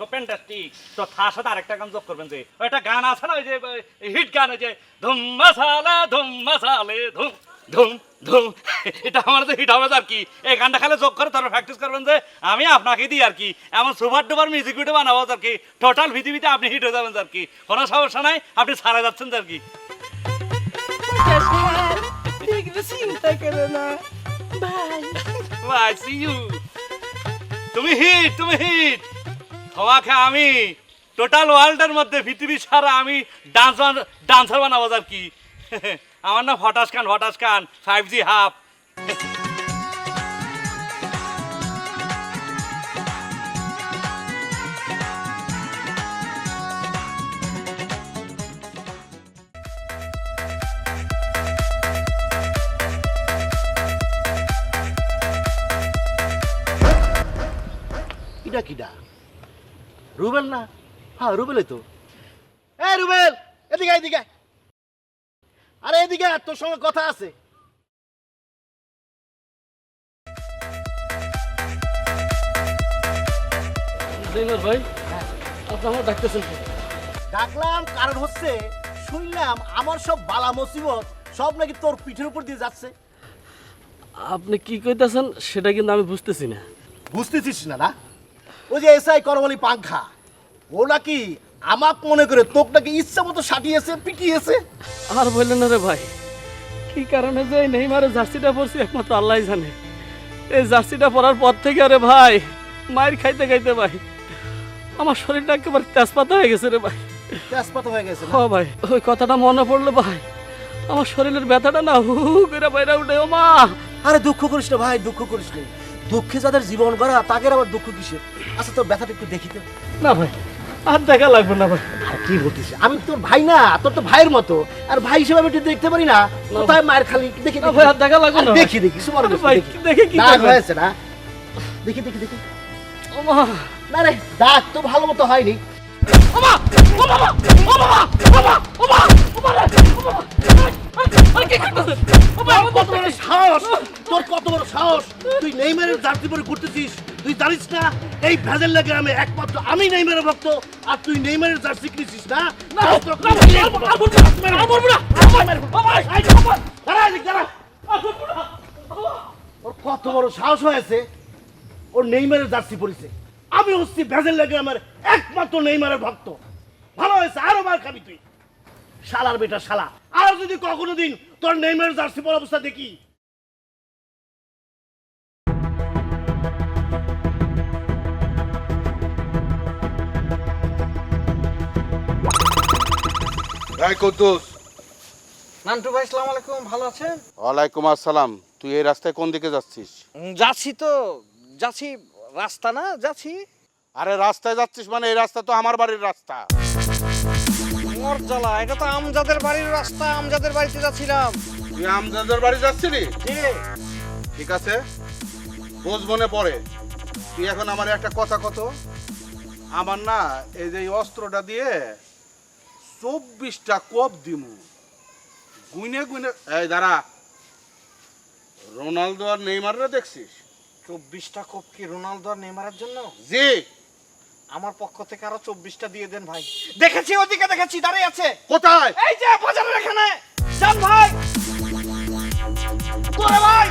খুব ফ্যান্টাস্টিক, তো তার সাথে আরেকটা গান যোগ করবেন। যে একটা গান আছে না, ওই যে হিট গান, ওই যে ধুম মশালে ধুম ধুম ধুম, এটা আমার তো হিট হবে আর কি। এই গানটা খালি যোগ করে তারপর প্র্যাকটিস করবেন, যে আমি আপনাকে দিই আর কি, এমন সুপার ডুপার মিউজিক ভিডিও বানাবো আর কি, টোটাল পৃথিবীতে আপনি হিট হয়ে যাবেন আর কি, কোনো সমস্যা নাই, আপনি ছাড়া যাচ্ছেন আর কি। চিন্তা করো না, বাই, সি ইউ। তুমি হিট তোমাকে আমি টোটাল ওয়ার্ল্ডের মধ্যে পৃথিবী সারা আমি ডান্সার বানাবো আর কি। আমার নাম ফটাস খান 5G হাফ। কিডা রুবেল না? হ্যাঁ রুবেলই তো। এই রুবেল, এদিকে এদিকে। আরে এদিকে আয়, তোর সঙ্গে কথা আছে। ভাই আপনি আমার ডাকতেছেন? ডাকলাম কারণ হচ্ছে শুনলাম আমার সব বালা মুসিবত সব নাকি তোর পিঠের উপর দিয়ে যাচ্ছে। আপনি কি কইতাছেন সেটা কিন্তু আমি বুঝতেছি না। বুঝতেছিস না? না, ওই যে এসআই করমলি পাংখা, ও নাকি আমাক মনে করে তোক নাকি ইচ্ছা মতো সাটিয়েছে, পিটিয়েছে। আর বললেন না রে ভাই, কি কারণে যে নেইমারে জার্সিটা পরছি একমাত্র আল্লাহই জানে। এই জার্সিটা পরার পর থেকে আরে ভাই মায়ের খাইতে খাইতে ভাই আমার শরীরটা একেবারে তেজপাতা হয়ে গেছে রে ভাই। তেজপাতা হয়ে গেছে? ও ভাই, ওই কথাটা মনে পড়লো ভাই, আমার শরীরের ব্যথাটা না হু হু করে বাইরে উঠে। ও মা! আরে দুঃখ করিস না ভাই, দুঃখ করিস না। দুঃখে যাদের জীবন গড়া তাদের আবার দুঃখ কিসের? আচ্ছা তোর ব্যথাটা একটু দেখিতে। না ভাই, আর দেখা লাগবে না ভাই। আর কি বলতিস? আমি তোর ভাই না, তোর তো ভাইয়ের মতো, আর ভাই হিসেবে আমি একটু দেখতে পারি না? কোথায় মায়ের খালি দেখি? না ভাই, আর দেখা লাগবে না। দেখি দেখি সুমার ভাই, দেখে কি দাগ হয়েছে না? দেখি দেখি দেখি। ও মা! না রে, দাগ তো ভালো মতো হয়নি। কত বড় সাহস তোর, কত বড় সাহস! তুই নেইমারের জার্সি পরে ঘুরতেছিস? তুই জানিস না এই ভেজেল গ্রামে একমাত্র আমি নেইমারের ভক্ত, আর তুই নেইমারের জার্সি কিনেছিস না? ওর কত বড় সাহস হয়েছে, ওর নেইমারের জার্সি পরেছে। আমি হচ্ছি ভেজেল গ্রামের একমাত্র নেইমারের ভক্ত। ভালো হয়েছে, আরো মার খাবি তুই, শালার বেটা শালা। আর যদি কখনো দিন তোর নেইমারের জার্সি পরা অবস্থা দেখি। কুদ্দুস। নান্টু ভাই আসসালামু আলাইকুম, ভালো আছেন? ওয়ালাইকুম আসসালাম। তুই এই রাস্তায় কোন দিকে যাচ্ছিস? যাচ্ছি তো, যাচ্ছি রাস্তা না, যাচ্ছি। আরে রাস্তায় যাচ্ছিস মানে এই রাস্তা তো আমার বাড়ির রাস্তা। মোর জ্বালা, এটা তো আমজাদের বাড়ির রাস্তা, আমজাদের বাড়িতে যাচ্ছিলাম। তুই আমজাদের বাড়ি যাচ্ছিলি? ঠিক আছে, বোঝ মনে পড়ে। তুই এখন আমার একটা কথা কত। আমার না এই যে অস্ত্রটা দিয়ে 24টা কোপ দিমু, গুইনে গুইনে। এই দাঁড়া, রোনালদো আর নেইমাররা দেখছিস? 24টা কোপ কি রোনালদো আর নেইমারের জন্য? জি। আমার পক্ষ থেকে আরো 24টা দিয়ে দেন ভাই। দেখেছি, ওদিকে দেখেছি, দাঁড়িয়ে আছে। কোথায়? এই যে বাজারের এখানে। যান ভাই, তোরে ভাই।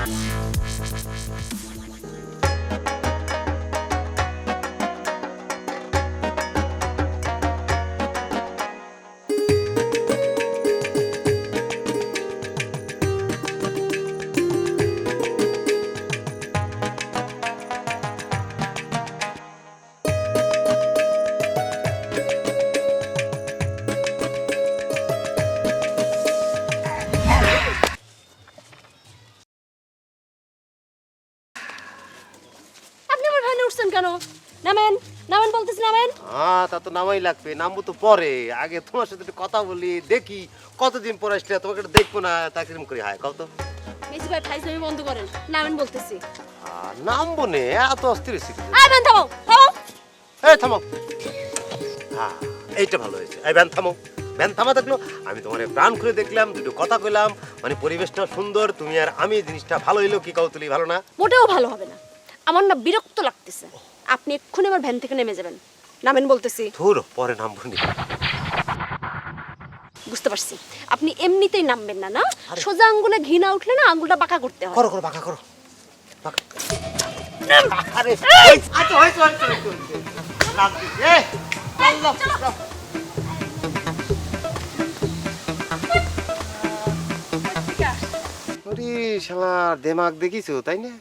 কেন? নামেন, নামেন বলতেছি, নামেন। তা তো নামাই লাগবে, নামবো তো পরে। আগে তোমার সাথে একটু কথা বলি, দেখি কতদিন পর আসলে তোমাকে একটু দেখবো না, তা কিরম করে হয় কত। মেসি ভাই ফাইজলামি বন্ধ করেন, নামেন বলতেছি। নামবো নে, এত অস্থির হয়েছি। আয় ভ্যান থামো, থামো। এই থামো। হ্যাঁ, এইটা ভালো হয়েছে। এই ভ্যান থামো। ভ্যান থামা থাকলো, আমি তোমার প্রাণ খুলে দেখলাম, দুটো কথা কইলাম, মানে পরিবেশটা সুন্দর, তুমি আর আমি, জিনিসটা ভালো হইলো। কি কৌতুলি, ভালো না? মোটেও ভালো হবে না, আমার না বিরক্ত লাগতেছে। আপনি এক্ষুনি আমার ভ্যান থেকে নেমে যাবেন, নামেন বলতেছি। ধুর, পরে নামবো নি। বুঝতে পারছি, আপনি এমনিতেই নামবেন না। না, সোজা আঙ্গুলে ঘি না উঠলে না আঙ্গুলটা বাঁকা করতে হয়। করো করো, বাঁকা করো। আরে আচ্ছা, হয়েছে হয়েছে হয়েছে। শালার দেমাগ দেখিছো, তাই না?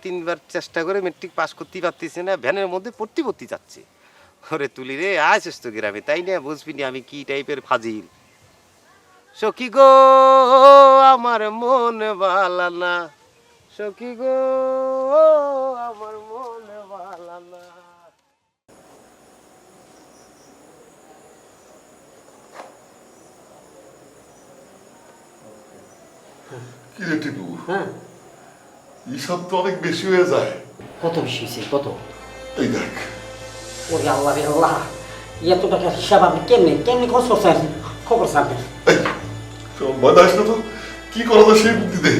তিনবার চেষ্টা করে মেট্রিক পাস করতে পারতেছে না, ভ্যানের মধ্যে পড়তে যাচ্ছে। ওরে তুলি রে, আসিস তো গ্রামে, তাই না? বুঝবি না আমি কি টাইপের ফাজিল। সখী গো আমার মন বালা না, সখী গো আমার মন বালা না। কি রে টিপু? এইসব তো অনেক বেশি হয়ে যায়। কত বেশি হয়েছে? কত? এই দেখ। ওরে আল্লাহ রে আল্লাহ, এত টাকার হিসাব আপনি কেমনি কেমনি খরচ করছেন খবর স্যার বাদাস না তো কি করা যায় সেই বুদ্ধি দে।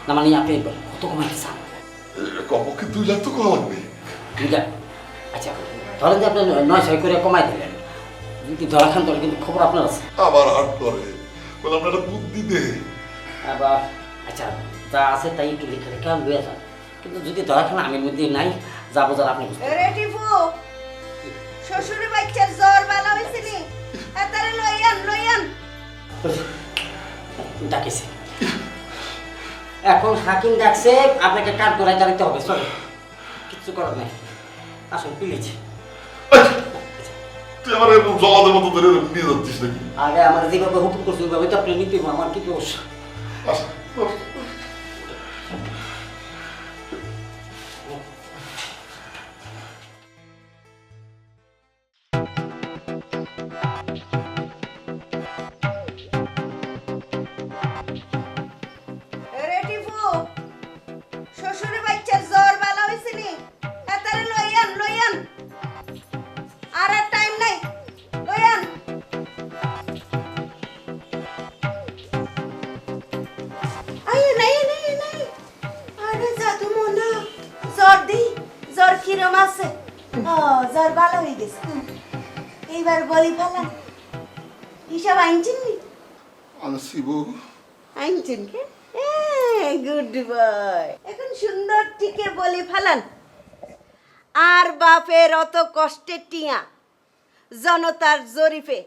না মানে আপনি কত কমাইতে চান? কমপক্ষে 2 লাখ তো করা লাগবে। ঠিক আছে, আচ্ছা ধরেন যে আপনি 900 করে কমাই দিলেন, যদি ধরা খান তাহলে কিন্তু খবর আপনার আছে। আবার হাট করে বলে আপনার একটা বুদ্ধি দে। আবার আচ্ছা যা আছে তাই একটু লিখে রেখে লয়ে যান, কিন্তু যদি ধরা খান আমির মধ্যে নাই যাবো যারা আপনি বুঝতে রেটিফু শ্বশুরের বাচ্চার জ্বর বালা হইছে নি এতারে লইয়ান ডাকেছে। এখন হাকিম ডাকছে, আপনাকে কাঠ গড়াই দাঁড়াতে হবে। সরি, কিচ্ছু করার নাই, আসুন প্লিজ। তুই আমার এরকম জলাদের মতো ধরে নিয়ে যাচ্ছিস নাকি? আগে আমার যেভাবে হুকুম করছে ওইভাবে তো আপনি নিতে হবে, আমার কি দোষ? আচ্ছা রেটিফু শ্বশুরের বাচ্চার জ্বর বালা হইছে নি এতারে লইয়ান আর টাইম নাই লইয়ান। নাই আরে জাদু মোনা জ্বর কিরম আছে? জ্বর ভালো হয়ে গেছে, এইবার বলি ফেলান হিসাব আনছেন নি? আনছি বউ। আনছেন কে? গুড বয়, এখন সুন্দর টিকে বলি ফেলান। আর বাপের অত কষ্টের টিয়া জনতার জরিপে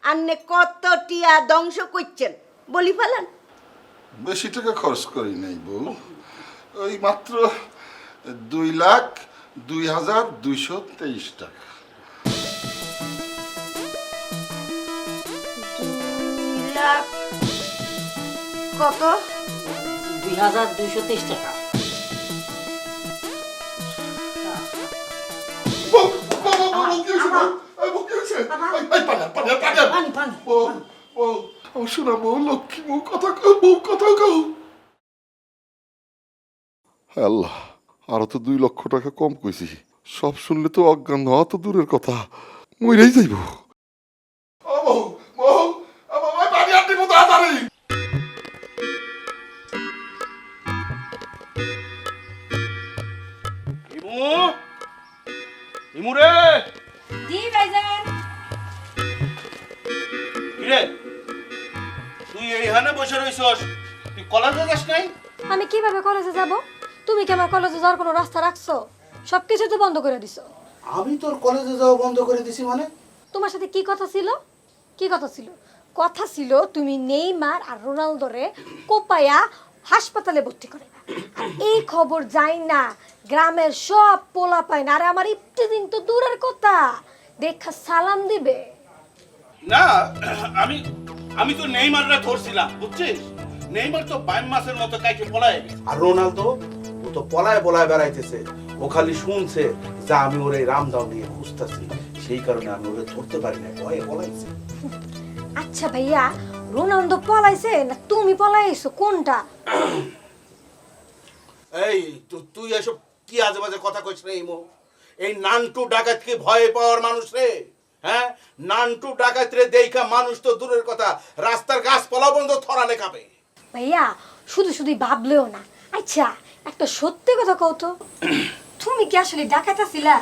আন্নে কত টিয়া ধ্বংস করছেন বলি ফেলান। বেশি টাকা খরচ করি নাই বউ, ওই মাত্র 2,02,223 টাকা। কত? 2,223 টাকা। শোনা বউ, লক্ষ্মী বউ, কথা কও বউ, কথা কও। আল্লাহ, আরো তো 2 লক্ষ টাকা কম কইছি। সব শুনলে তো অজ্ঞান হওয়া তো দূরের কথা, মইরাই যাইব। ইমুরে জি ভাইজান। কিরে তুই এইখানে বসে রইছস, তুই কলেজে যাস নাই? আমি কিভাবে কলেজে যাব? তুমি কি আমার কলেজে যাওয়ার কোনো রাস্তা রাখছো? সবকিছু তো বন্ধ করে দিছো। আমি তোর কলেজে যাওয়া বন্ধ করে দিছি মানে? তোমার সাথে কি কথা ছিল? কথা ছিল তুমি নেইমার আর রোনালদোরে কোপায়া হাসপাতালে ভর্তি করে। এই খবর যাই না গ্রামের সব পোলা পায় না, আর আমার ইফতিদিন তো দূরের কথা, দেখা সালাম দিবে না। আমি তো নেইমাররা ধরছিলাম, বুঝছিস? নেইমার তো বাইম মাসের মতো কাইকে পলায় গেছে। আর রোনালদো ও তো পলায় বেড়াইতেছে। ও খালি শুনছে যে আমি ওর এই রামদাও নিয়ে খুঁজতেছি, সেই কারণে আমি ওরে ধরতে পারি না, ভয়ে পলাইছে। আচ্ছা ভাইয়া, রোনালদো পলাইছে না তুমি পলাইছো, কোনটা? এই তুই এসব কি আজে বাজে কথা কইছ রে ইমো? এই নানটু ডাকাতকে ভয় পাওয়ার মানুষ রে, হ্যাঁ? নানটু ডাকাত রে দেখা মানুষ তো দূরের কথা, রাস্তার গাছপালা বন্ধ থরালে কাঁপে। ভাইয়া শুধু ভাবলেও না। আচ্ছা একটা সত্যি কথা কও তো, তুমি কি আসলে ডাকাতা ছিলা?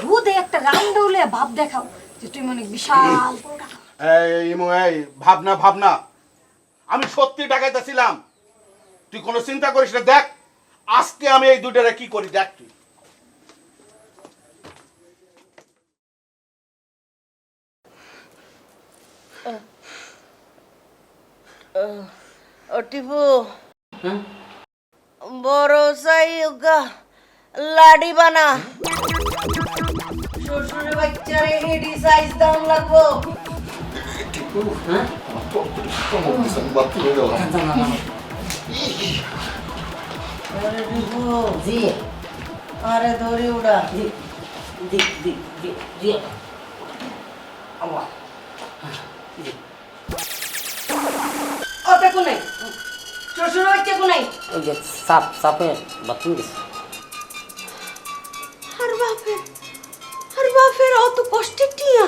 দুধে একটা রামদৌলে ভাব দেখাও যে তুমি অনেক বিশাল বড় ডাকাত। এই ইমো, এই ভাবনা, আমি সত্যি ডাকাইতে ছিলাম। তুই কোনো চিন্তা করিস না, দেখ আজকে আমি এই দুটারে কি করি, দেখ তুই। টিপু বড় সাই লাডি বানা, শ্বশুরের বাচ্চারে হেডি সাইজ দাম লাগবো। আরে ধরি উড়া ওটা কোনাই শ্বশুর বাচ্চা কোনাই? ওই যে সাপের বাথরুম গেছে। আর বাপের অত কষ্টের টিয়া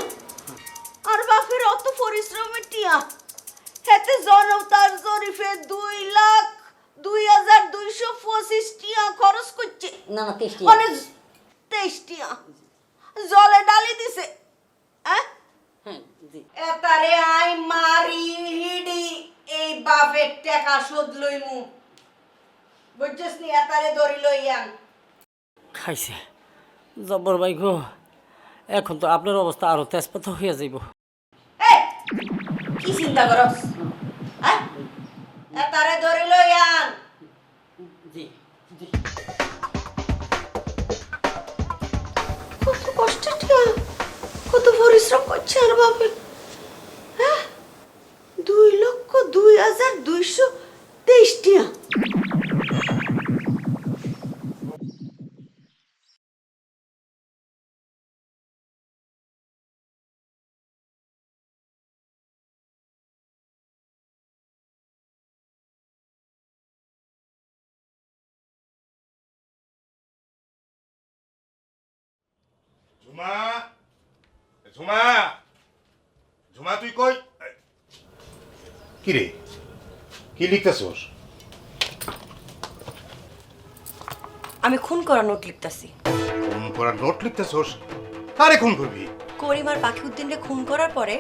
বাপের অত পরিশ্রমের টিয়া হেতে জনতার জরিফে 2,02,225 টিয়া খরচ করছে। না না 23 টিয়া। মানে 23 টিয়া জলে ডালি দিছে। হ্যাঁ জি। এতারে আই মারি হিডি এই বাপের টাকা শোধ লইমু, বুঝছিস নি? এতারে ধরি লইয়ান খাইছে জব্বর ভাই গো, এখন তো আপনার অবস্থা আরো তেজপাতা হইয়া যাইব। কি চিন্তা করস? হ্যাঁ এতারে ধরি লইয়ান। জি জি। কত কষ্ট টিয়া, কত পরিশ্রম করছে আর বাপে। হ্যাঁ 2,02,223 টিয়া। ঝুমা, ঝুমা, ঝুমা তুই কই? কি রে, কি লিখতেছস? আমি খুন করা নোট লিখতাছি। খুন করার নোট লিখতেছস? কারে খুন করবি? করিম আর বাকিউদ্দিনকে খুন করার পরে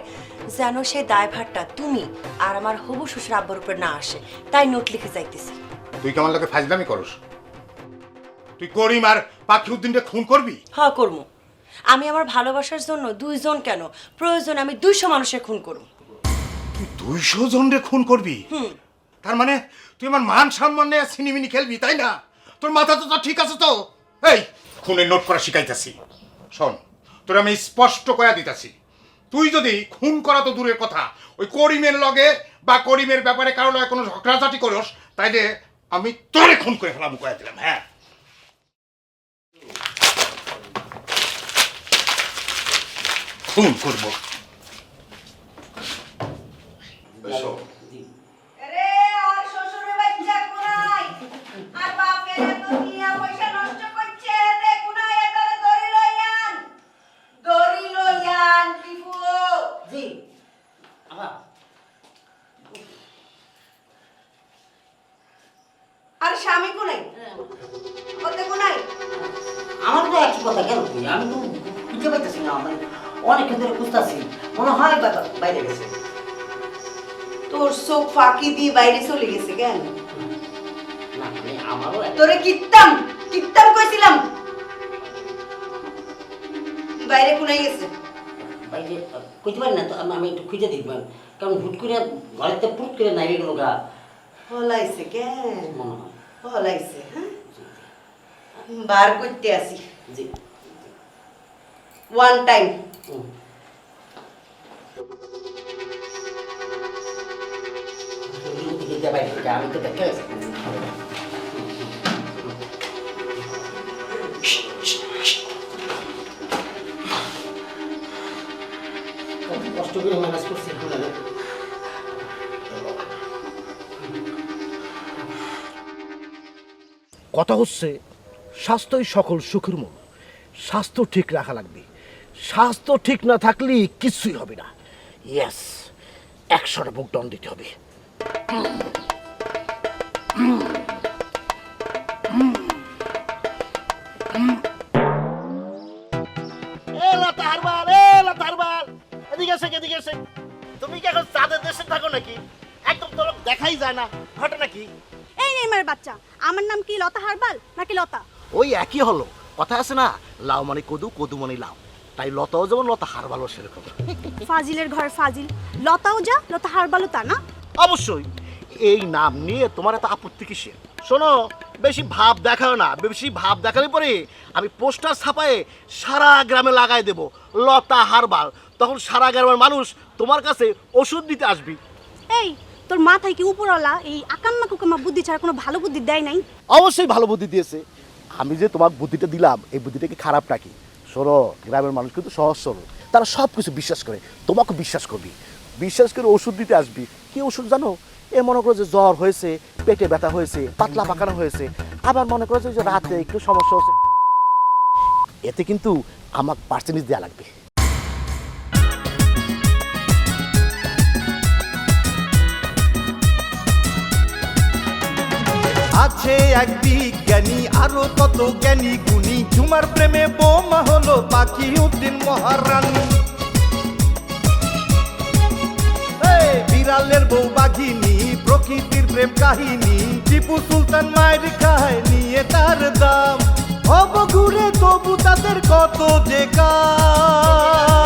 যেন সেই দায়ভারটা তুমি আর আমার হবু শ্বশুর আব্বার উপরে না আসে, তাই নোট লিখে যাইতেছি। তুই কেমন লাগে ফাজলামি করস? তুই করিম আর পাখিউদ্দিনকে খুন করবি? হ্যাঁ করবো। আমি আমার ভালোবাসার জন্য 2 জন কেন, প্রয়োজন আমি 200 মানুষের খুন করব। তুই 200 জনরে খুন করবি? তার মানে তুই আমার মান সম্মান নিয়ে সিনেমিনি খেলবি, তাই না? তোর মাথা তো ঠিক আছে তো? এই খুনের নোট করা শিখাইতাছি। শোন, তোর আমি স্পষ্ট কয়া দিতাছি, তুই যদি খুন করা তো দূরের কথা, ওই করিমের লগে বা করিমের ব্যাপারে কারো লগে কোনো ঝগড়াঝাটি করস, তাইলে আমি তোরে খুন করে ফেলাম, কয়া দিলাম। হ্যাঁ, খুন করবো। আরে আর শ্বশুরের বাচ্চা কোনাই আর বাপের এত নিয়া পয়সা নষ্ট করছে রে, কোনাই এটারে ধরি লইয়ান টিপু। জি আমা। আর স্বামী কোনাই? ওতে কোনাই? আমার তো একই কথা, কেন আমি তো খুঁজে পাইতেছি না, মানে অনেক ধরে খুঁজতেছি, মনে হয় বাইরে গেছে। তোর চোখ ফাঁকি দিয়ে বাইরে চলে গেছে কেন? না মানে আমারও তোরে কিত্তাম কইছিলাম, বাইরে কোনাই গেছে? বাইরে কইতে পারি না তো, আমি একটু খুঁজে দেখব, কারণ হুট করে ঘরেতে পুট করে নাই গেল গা। হলাইছে কেন? মনে হয় হলাইছে। হ্যাঁ বার করতে আসি। জি। 1 টাইম। আমি তো দেখে কষ্ট করে ম্যানেজ করছি। কথা হচ্ছে স্বাস্থ্যই সকল সুখের মূল। স্বাস্থ্য ঠিক রাখা লাগবে, স্বাস্থ্য ঠিক না থাকলে কিছুই হবে না। ইয়েস, 100টা বুক ডাউন দিতে হবে। তুমি কি এখন চাঁদের দেশে থাকো নাকি? একদম তোর দেখাই যায় না, ঘটনা কি? এই নেইমার বাচ্চা, আমার নাম কি লতা হারবাল নাকি লতা? ওই একই হলো, কথা আছে না, লাউ মানে কদু, কদু মানে লাউ, তাই লতাও যেমন লতা হারবালও সেরকম। ফাজিলের ঘর ফাজিল, লতাও যা লতা হারবালও তা না? অবশ্যই। এই নাম নিয়ে তোমার এত আপত্তি কিসের? শোনো, বেশি ভাব দেখাও না, বেশি ভাব দেখালে পরে আমি পোস্টার ছাপায়ে সারা গ্রামে লাগাই দেব লতা হারবাল, তখন সারা গ্রামের মানুষ তোমার কাছে ওষুধ দিতে আসবি। এই তোর মাথায় কি উপরওয়ালা এই আকাম্মা কুকাম্মা বুদ্ধি ছাড়া কোনো ভালো বুদ্ধি দেয় নাই? অবশ্যই ভালো বুদ্ধি দিয়েছে। আমি যে তোমার বুদ্ধিটা দিলাম, এই বুদ্ধিটা কি খারাপ নাকি? শোনো, গ্রামের মানুষ কিন্তু সহজ সরল, তারা সব কিছু বিশ্বাস করে, তোমাকে বিশ্বাস করবি, বিশ্বাস করে ওষুধ দিতে আসবি। কি ওষুধ জানো? এ মনে করো যে জ্বর হয়েছে, পেটে ব্যথা হয়েছে, পাতলা পাকানো হয়েছে, আবার মনে করো যে রাতে একটু সমস্যা হচ্ছে, এতে কিন্তু আমাকে পার্সেন্টেজ দেওয়া লাগবে। আছে এক বিজ্ঞানী আরো কত জ্ঞানী গুণী ঝুমার প্রেমে বোমা হলো বাকি উদ্দিন মহারানী বিড়ালের বউ বাঘিনী প্রকৃতির প্রেম কাহিনী টিপু সুলতান মায়ের খায় নিয়ে তার দাম হব ঘুরে তবু তাদের কত যে কাজ